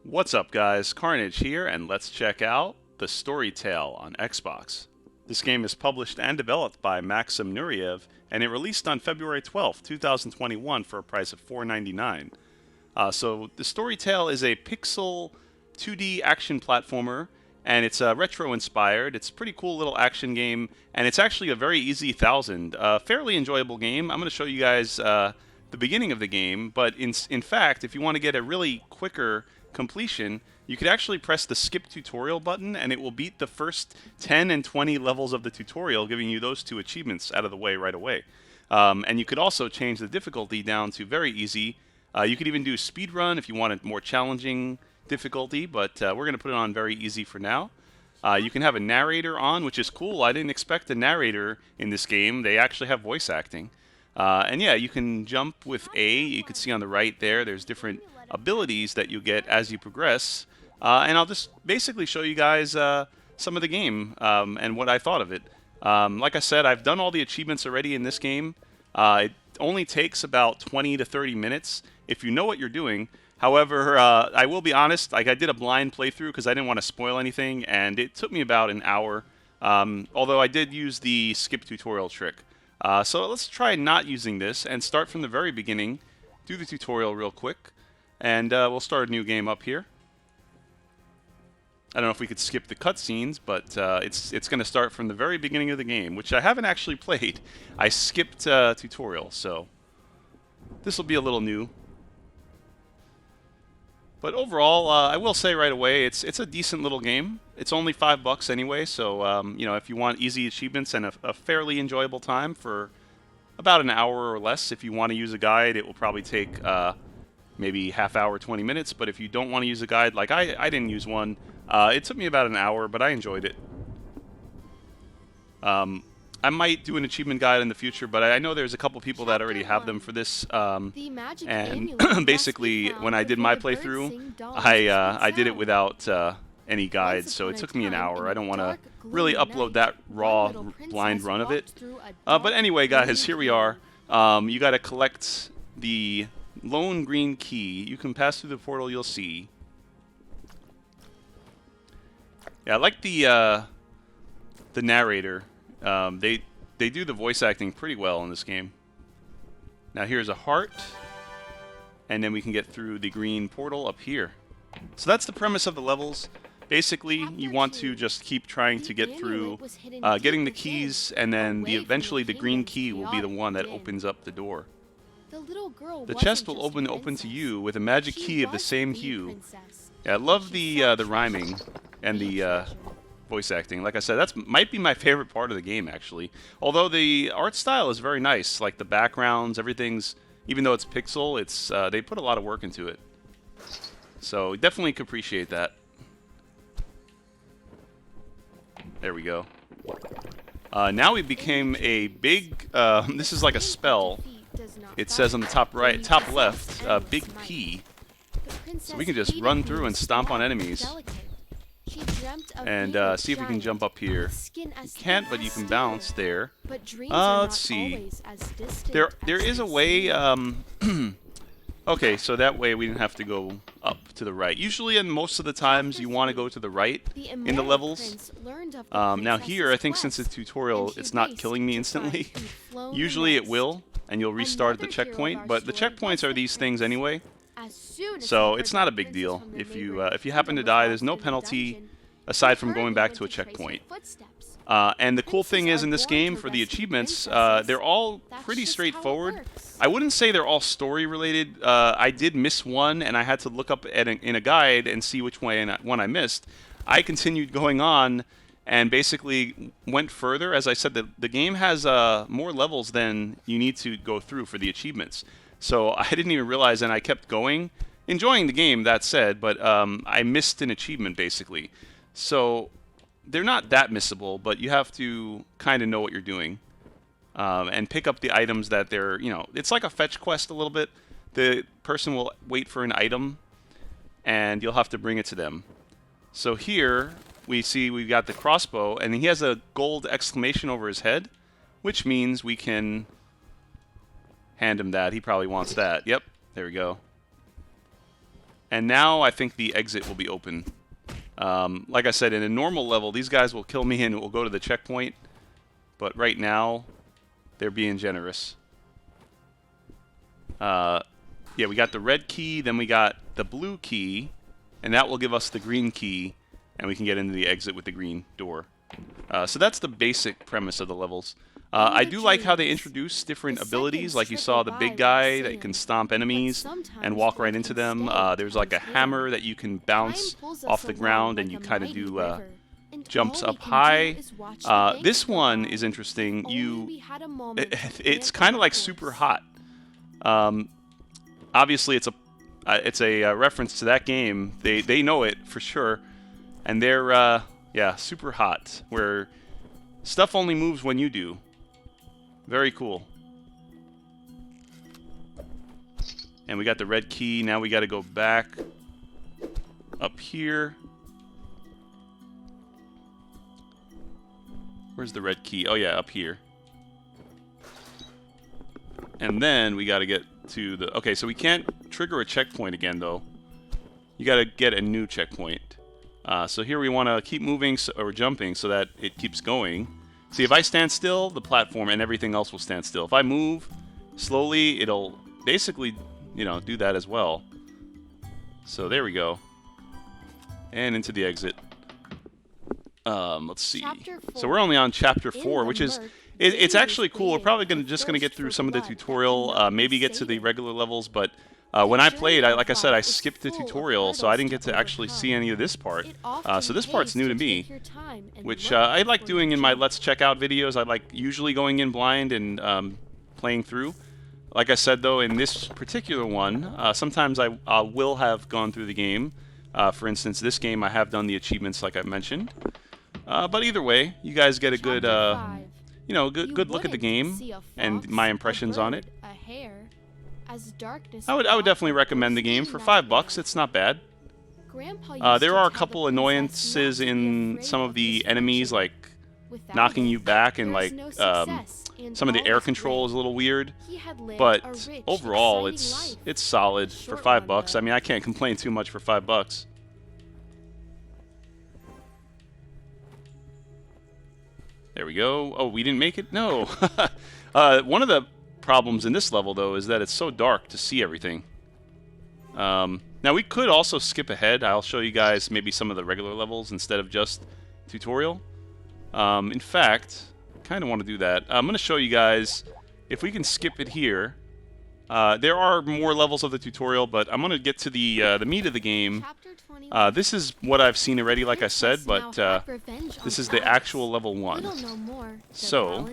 What's up guys, Carnage here, and let's check out the Storytale on Xbox. This game is published and developed by Maxim Nuriev, and it released on February 12th, 2021 for a price of $4.99. So the Storytale is a pixel 2D action platformer, and it's retro inspired. It's a pretty cool little action game, and it's actually a very easy 1000. Fairly enjoyable game. I'm going to show you guys the beginning of the game, but in fact, if you want to get a really quicker completion, you could actually press the skip tutorial button and it will beat the first 10 and 20 levels of the tutorial, giving you those two achievements out of the way right away. And you could also change the difficulty down to very easy. You could even do speed run if you wanted more challenging difficulty, but we're going to put it on very easy for now. You can have a narrator on, which is cool. I didn't expect a narrator in this game. They actually have voice acting. And yeah, you can jump with A. You can see on the right there, there's different abilities that you get as you progress. And I'll just basically show you guys some of the game and what I thought of it. Like I said, I've done all the achievements already in this game. It only takes about 20 to 30 minutes if you know what you're doing. However, I will be honest, like I did a blind playthrough because I didn't want to spoil anything, and it took me about an hour, although I did use the skip tutorial trick. So let's try not using this and start from the very beginning, do the tutorial real quick, and we'll start a new game up here. I don't know if we could skip the cutscenes, but it's going to start from the very beginning of the game, which I haven't actually played. I skipped tutorial, so this will be a little new. But overall, I will say right away, it's a decent little game. It's only $5 anyway, so you know, if you want easy achievements and a fairly enjoyable time for about an hour or less, if you want to use a guide, it will probably take maybe half hour, 20 minutes. But if you don't want to use a guide, like I didn't use one, it took me about an hour, but I enjoyed it. I might do an achievement guide in the future, but I know there's a couple people that already have them for this. And basically, when I did my playthrough, I did it without any guides, so it took me an hour. I don't want to really upload that raw blind run of it. But anyway, guys, here we are. You got to collect the lone green key. You can pass through the portal. You'll see. Yeah, I like the narrator. They do the voice acting pretty well in this game. Now here's a heart, and then we can get through the green portal up here. So that's the premise of the levels. Basically, you want to just keep trying to get through, getting the keys, and then eventually the green key will be the one that opens up the door. The chest will open to you with a magic key of the same hue. Yeah, I love the rhyming and the voice acting. Like I said, that might be my favorite part of the game, actually. Although the art style is very nice, like the backgrounds, everything's, even though it's pixel, it's they put a lot of work into it. So definitely can appreciate that. There we go. Now we became a big. This is like a spell. It says on the top right, top left, Big P. So we can just run through and stomp on enemies. And see if we can jump up here. You can't, but you can bounce there. Let's see. There is a way. Okay, so that way we didn't have to go up to the right. Usually, and most of the times, you want to go to the right in the levels. Now here, I think since it's tutorial, it's not killing me instantly. Usually it will, and you'll restart at the checkpoint. But the checkpoints are these things anyway. So it's not a big deal. If you happen to die, there's no penalty aside from going back to a checkpoint. And the cool thing is in this game, for the achievements, they're all pretty straightforward. I wouldn't say they're all story related. I did miss one, and I had to look up in a guide and see which one I missed. I continued going on and basically went further. As I said, the game has more levels than you need to go through for the achievements. So I didn't even realize, and I kept going, enjoying the game, that said, but I missed an achievement, basically. So they're not that missable, but you have to kind of know what you're doing and pick up the items that they're, you know, it's like a fetch quest a little bit. The person will wait for an item, and you'll have to bring it to them. So here we see we've got the crossbow, and he has a gold exclamation over his head, which means we can hand him that. He probably wants that. Yep, there we go. And now I think the exit will be open. Like I said, in a normal level, these guys will kill me and we'll go to the checkpoint. But right now, they're being generous. Yeah, we got the red key, then we got the blue key, and that will give us the green key, and we can get into the exit with the green door. So that's the basic premise of the levels. I do like how they introduce different abilities, like you saw the big guy that can stomp enemies and walk right into them. There's like a hammer that you can bounce off the ground and you kind of do jumps up high. This one is interesting. It's kind of like super hot. Obviously, it's a reference to that game. They know it for sure, and they're yeah, super hot, where stuff only moves when you do. Very cool. And we got the red key. Now we got to go back up here. Where's the red key? Oh yeah, up here. And then we got to get to the... Okay, so we can't trigger a checkpoint again, though. You got to get a new checkpoint. So here we want to keep moving or jumping so that it keeps going. See, if I stand still, the platform and everything else will stand still. If I move slowly, it'll basically, you know, do that as well. So there we go. And into the exit. Let's see. So we're only on Chapter 4, which is... It's actually cool. We're probably just going to get through some of the tutorial, maybe get to the regular levels, but when I played, like I said, I skipped the tutorial, so I didn't get to actually see any of this part. So this part's new to me, which I like doing in my Let's Check Out videos. I like usually going in blind and playing through. Like I said, though, in this particular one, sometimes I will have gone through the game. For instance, this game I have done the achievements like I mentioned. But either way, you guys get a good... you know, good look at the game and my impressions on it. I would definitely recommend the game for $5. It's not bad. There are a couple annoyances in some of the enemies, like knocking you back, and like some of the air control is a little weird. But overall, it's solid for $5. I mean, I can't complain too much for $5. There we go. Oh, we didn't make it? No. One of the problems in this level, though, is that it's so dark to see everything. Now, we could also skip ahead. I'll show you guys maybe some of the regular levels instead of just tutorial. In fact, I kind of want to do that. I'm going to show you guys if we can skip it here. There are more levels of the tutorial, but I'm going to get to the meat of the game. This is what I've seen already, like I said, but this is the actual level 1. So,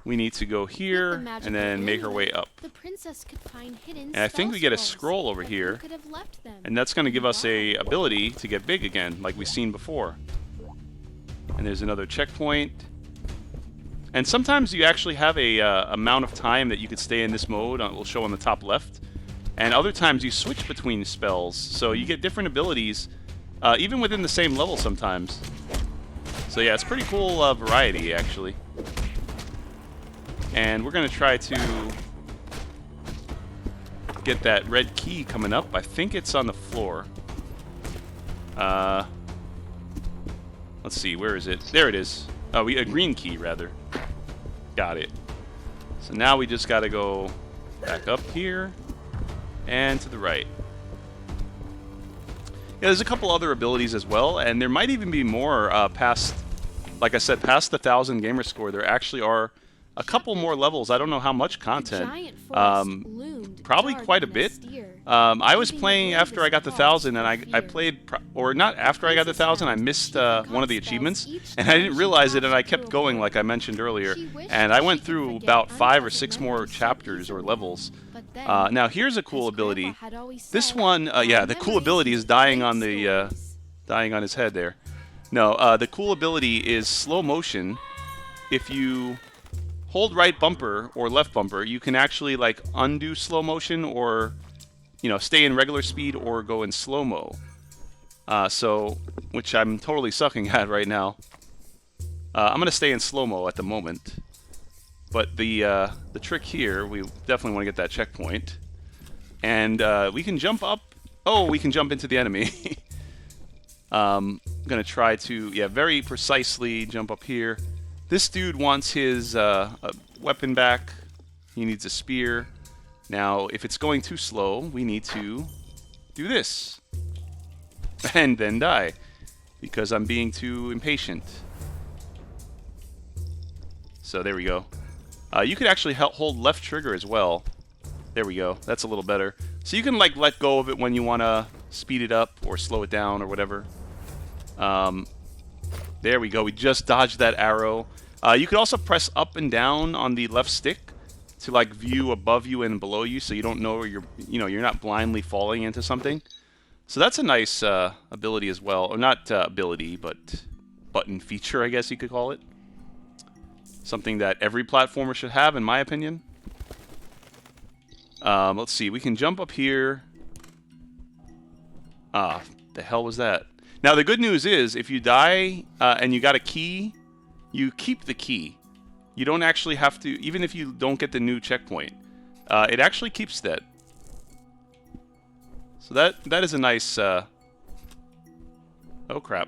we need to go here and then make our way up. And I think we get a scroll over here, and that's going to give us a ability to get big again, like we've seen before. And there's another checkpoint. And sometimes you actually have a amount of time that you could stay in this mode. It will show on the top left. And other times you switch between spells, so you get different abilities, even within the same level sometimes. So yeah, it's pretty cool variety, actually. And we're going to try to get that red key coming up. I think it's on the floor. Let's see, where is it? There it is. Oh, a green key, rather. Got it. So now we just got to go back up here and to the right. Yeah, there's a couple other abilities as well, and there might even be more past, like I said, past the 1,000 gamer score. There actually are a couple more levels. I don't know how much content. Probably quite a bit. I was playing after I got the 1,000, and I played, or not after I got the 1,000, I missed one of the achievements, and I didn't realize it, and I kept going like I mentioned earlier, and I went through about 5 or 6 more chapters or levels. Now here's a cool ability. This one, yeah, the cool ability is dying on the dying on his head there. No, the cool ability is slow motion. If you hold right bumper or left bumper, you can actually like undo slow motion, or you know, stay in regular speed or go in slow-mo. So, which I'm totally sucking at right now. I'm gonna stay in slow-mo at the moment. But the trick here, we definitely want to get that checkpoint. And we can jump up Oh, we can jump into the enemy. I'm going to try to, yeah, very precisely jump up here. This dude wants his weapon back. He needs a spear. Now, if it's going too slow, we need to do this. And then die. Because I'm being too impatient. So there we go. You could actually hold left trigger as well. There we go. That's a little better. So you can like let go of it when you want to speed it up or slow it down or whatever. There we go. We just dodged that arrow. You could also press up and down on the left stick to like view above you and below you, so you don't know where you're not blindly falling into something. So that's a nice ability as well, or not ability, but button feature, I guess you could call it. Something that every platformer should have, in my opinion. Let's see. We can jump up here. The hell was that? Now, the good news is, if you die and you got a key, you keep the key. You don't actually have to, even if you don't get the new checkpoint, it actually keeps that. So that is a nice... oh, crap.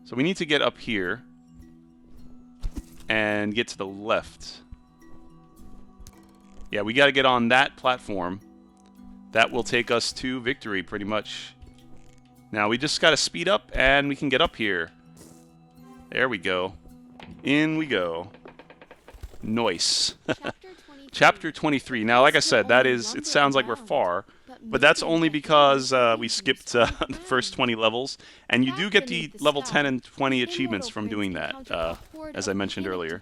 So we need to get up here and get to the left. Yeah, we got to get on that platform. That will take us to victory, pretty much. Now, we just got to speed up, and we can get up here. There we go. In we go. Nice. Chapter 23. Now, like I said, that is... It sounds like we're far, but that's only because we skipped the first 20 levels. And you do get the level 10 and 20 achievements from doing that, as I mentioned earlier.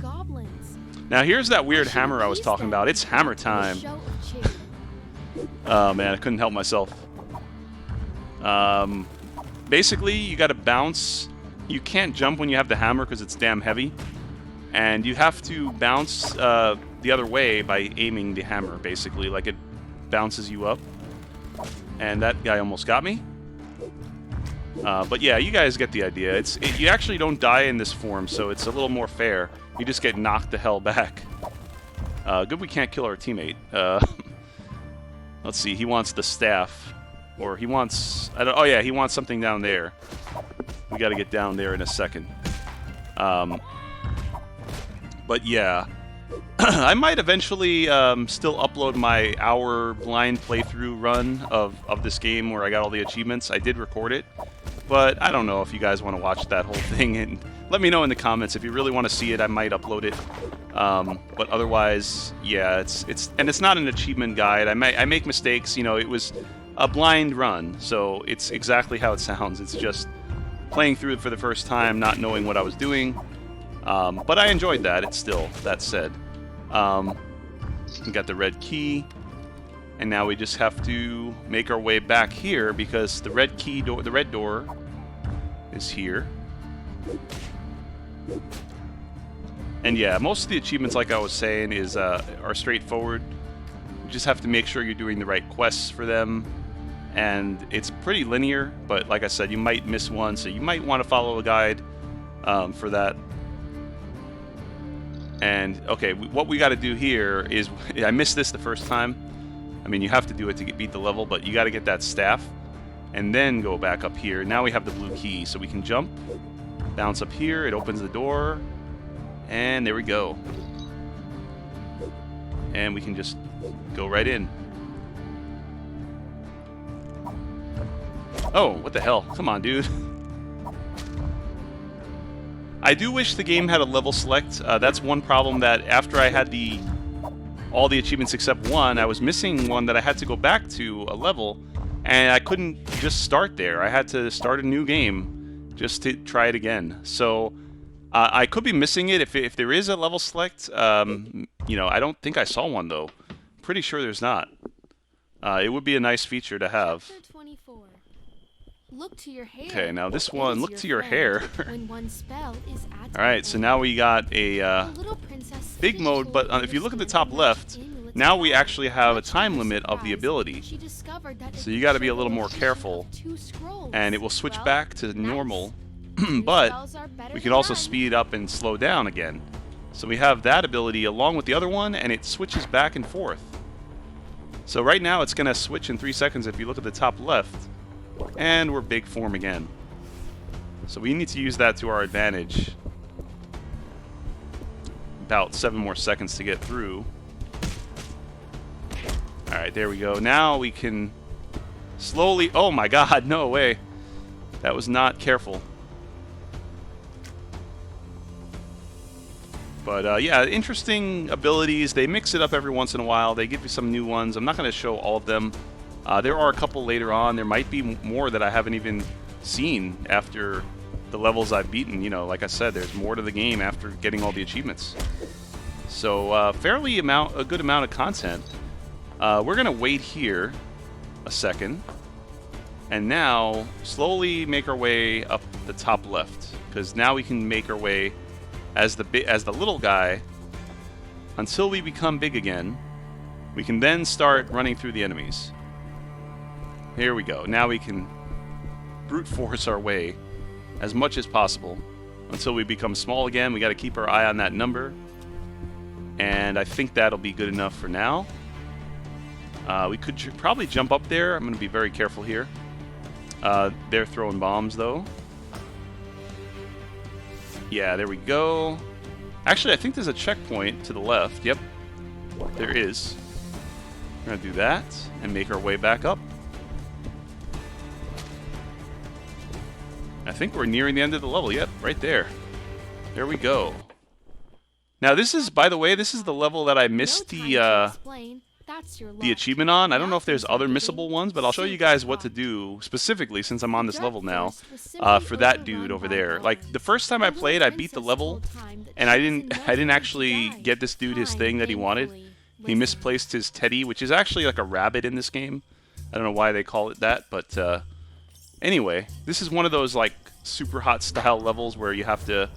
Now, here's that weird hammer I was talking about. It's hammer time. Oh, man, I couldn't help myself. Basically, you got to bounce. You can't jump when you have the hammer because it's damn heavy. And you have to bounce the other way by aiming the hammer, basically. Like, it bounces you up. And that guy almost got me. But yeah, you guys get the idea. You actually don't die in this form, so it's a little more fair. You just get knocked the hell back. Good we can't kill our teammate. Let's see, he wants the staff. Or he wants... oh yeah, he wants something down there. We gotta get down there in a second. But yeah. I might eventually still upload my hour blind playthrough run of this game where I got all the achievements. I did record it. But I don't know if you guys want to watch that whole thing. And let me know in the comments. If you really want to see it, I might upload it. But otherwise, yeah, it's not an achievement guide. I make mistakes. You know, it was a blind run. So it's exactly how it sounds. It's just playing through it for the first time, not knowing what I was doing. But I enjoyed that. It's still, that said. We got the red key. And now we just have to make our way back here because the red key door, the red door is here. And yeah, most of the achievements, like I was saying, are straightforward. You just have to make sure you're doing the right quests for them. And it's pretty linear, but like I said, you might miss one, so you might want to follow a guide for that. And, okay, what we got to do here is... I missed this the first time. I mean, you have to do it to beat the level, but you got to get that staff. And then go back up here. Now we have the blue key, so we can jump. Bounce up here, it opens the door. And there we go. And we can just go right in. Oh, what the hell? Come on, dude. I do wish the game had a level select. That's one problem that after I had all the achievements except one, I was missing one that I had to go back to a level, and I couldn't just start there. I had to start a new game just to try it again. So I could be missing it if there is a level select. You know, I don't think I saw one though. Pretty sure there's not. It would be a nice feature to have. Look to your hair. Okay, now this one, look to your hair. When one spell is Alright, so now we got a big mode, but if you look at the top left, now we actually have a time limit of the ability. So you got to be a little more careful, and it will switch back to normal, but we can also speed up and slow down again. So we have that ability along with the other one, and it switches back and forth. So right now it's going to switch in 3 seconds if you look at the top left. And we're big form again. So we need to use that to our advantage. About 7 more seconds to get through. Alright, there we go. Now we can slowly... Oh my god, no way. That was not careful. But yeah, interesting abilities. They mix it up every once in a while. They give you some new ones. I'm not going to show all of them. There are a couple later on. There might be more that I haven't even seen after the levels I've beaten. You know, like I said, there's more to the game after getting all the achievements. So fairly a good amount of content. We're going to wait here a second. And now slowly make our way up the top left. Because now we can make our way as the little guy until we become big again. We can then start running through the enemies. Here we go. Now we can brute force our way as much as possible until we become small again. We got to keep our eye on that number. And I think that'll be good enough for now. We could probably jump up there. I'm going to be very careful here. They're throwing bombs, though. Yeah, there we go. Actually, I think there's a checkpoint to the left. Yep, there is. We're going to do that and make our way back up. I think we're nearing the end of the level. Yep, right there. There we go. Now, this is, by the way, this is the level that I missed the achievement on. I don't know if there's other missable ones, but I'll show you guys what to do specifically since I'm on this level now for that dude over there. Like the first time I played, I beat the level and I didn't actually get this dude his thing that he wanted. He misplaced his teddy, which is actually like a rabbit in this game. I don't know why they call it that, but anyway, this is one of those like super hot style levels where you have to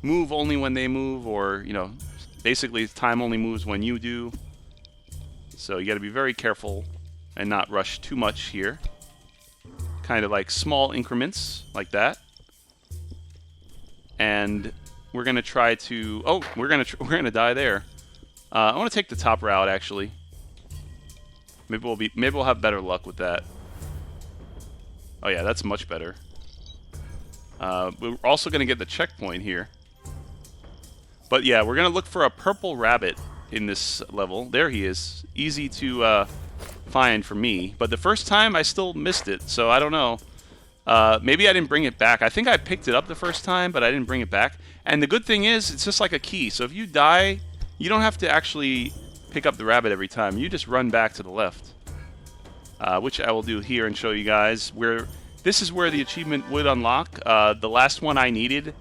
move only when they move, or you know, basically time only moves when you do. So you got to be very careful and not rush too much here. Kind of like small increments like that. And we're gonna try to. Oh, we're gonna die there. I want to take the top route actually. Maybe we'll have better luck with that. Oh yeah, that's much better. We're also gonna get the checkpoint here. But yeah, we're gonna look for a purple rabbit in this level. There he is. Easy to find for me. But the first time I still missed it, so I don't know. Maybe I didn't bring it back. I think I picked it up the first time, but I didn't bring it back. And the good thing is, it's just like a key. So if you die, you don't have to actually pick up the rabbit every time. You just run back to the left. Which I will do here and show you guys. This is where the achievement would unlock. The last one I needed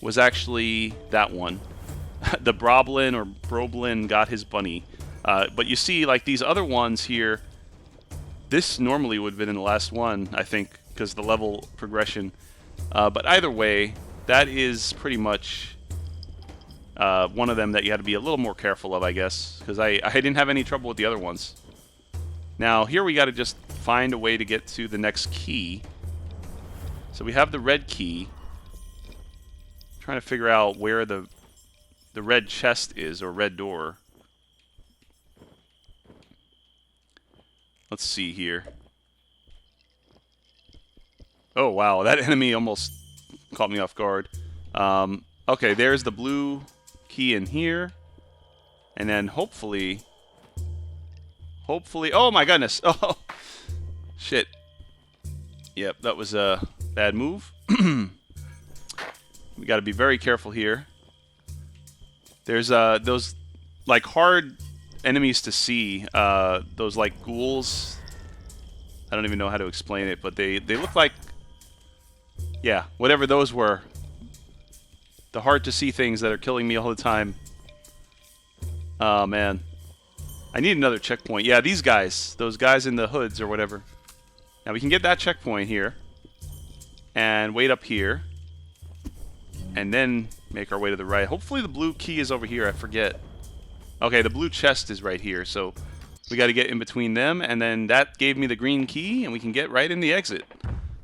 was actually that one. The Broblin or Broblin got his bunny. But you see, like these other ones here, this normally would have been in the last one, I think, because the level progression. But either way, that is pretty much one of them that you had to be a little more careful of, I guess, because I didn't have any trouble with the other ones. Now, here we got to just find a way to get to the next key. So we have the red key. Trying to figure out where the red chest is, or red door. Let's see here. Oh, wow. That enemy almost caught me off guard. Okay, there's the blue key in here. And then hopefully... Oh, my goodness. Oh, shit. Yep, that was a bad move. We got to be very careful here. There's those like hard enemies to see. Those like ghouls. I don't even know how to explain it, but they look like, yeah, whatever those were. The hard to see things that are killing me all the time. Oh man, I need another checkpoint. Yeah, these guys, those guys in the hoods or whatever. Now we can get that checkpoint here, and wait up here, and then make our way to the right. Hopefully the blue key is over here. I forget. Okay, the blue chest is right here, so we got to get in between them, and then that gave me the green key, and we can get right in the exit.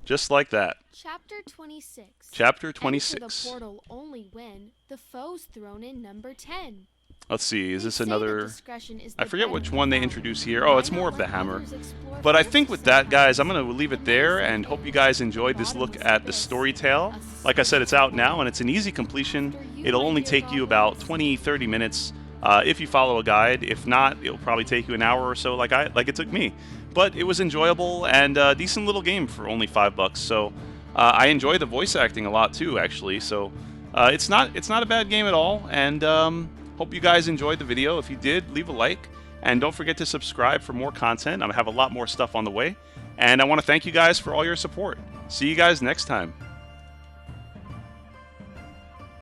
Just like that. Chapter 26. Chapter 26. Enter the portal only when the foe's thrown in number 10. Let's see, is They this say that another... discretion is I the forget better which one they part. introduce here. Oh, Why it's not more of the let hammer. others explore But I their think with that, society? guys, I'm going to leave it there and hope you guys enjoyed this look at the Storytale. Like I said, it's out now and it's an easy completion. It'll only take you about 20-30 minutes if you follow a guide. If not, it'll probably take you an hour or so like it took me. But it was enjoyable and a decent little game for only $5. So I enjoy the voice acting a lot too, actually. So it's not a bad game at all. And hope you guys enjoyed the video. If you did, leave a like. And don't forget to subscribe for more content. I have a lot more stuff on the way. And I want to thank you guys for all your support. See you guys next time.